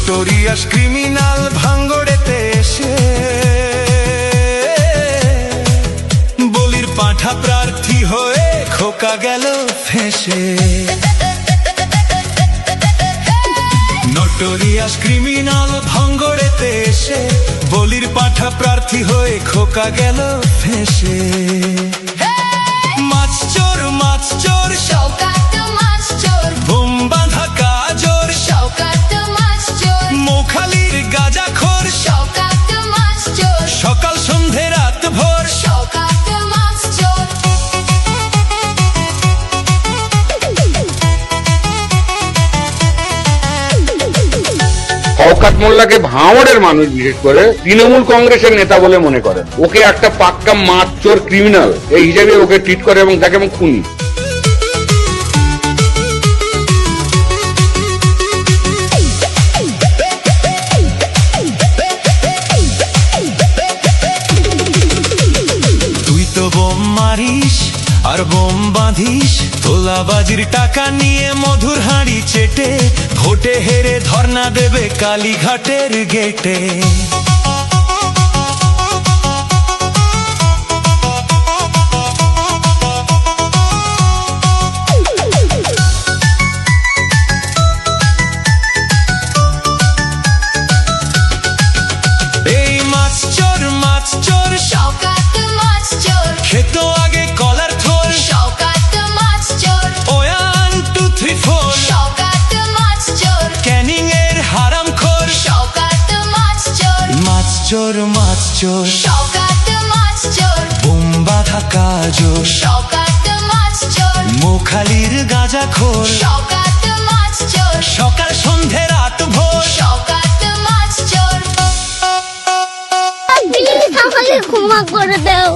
Notorious criminal ভাঙ্গড়েতে এসে বলির পাঁঠা প্রার্থী হয়ে খোকা গেল ফেঁসে। নোটোরিয়াস ক্রিমিনাল ভাঙ্গড়েতে এসে বলির পাঁঠা প্রার্থী হয়ে খোকা গেল ফেঁসে। মাছ চোর শওকাত মাছ চোর, বোম বাঁধা কাজর শওকাত মাছ চোর, মোখালির গাঁজাখোর শওকাত মাছ চোর, সকাল সন্ধে রাত ভোর শওকাত মাছ চোর। শওকত মোল্লাকে ভাঙড়ের মানুষ বিশেষ করে তৃণমূল কংগ্রেসের নেতা বলে মনে করেন। ওকে একটা পাক্কা মাছ চোর ক্রিমিনাল এই হিসেবে ওকে ট্রিট করে এবং তাকে এবং খুনি। তুই তো বোম মারিস আর বোম বাঁধিস, তোলাবাজির টাকা নিয়ে মধুর হাঁড়ি চেটে ভোটে হেরে ধর্ণা দেবে কালীঘাটের গেটে। এই মাছ চোর শওকাত মাছ চোর, খেত আগে কলার থোল, শওকাত মাছ চোর, 1 2 3 4 শওকাত মাছ চোর, ক্যানিং এর হারামখোর। শওকাত মাছ চোর, মাছ চোর শওকাত মাছ চোর, বোম বাঁধা কাজর শওকাত মাছ চোর, মোখালির গাঁজাখোর শওকাত মাছ চোর, সকাল সন্ধে রাত ভোর। শওকাত মাছ চোর। প্লিজ আমাকে ক্ষমা করে দাও।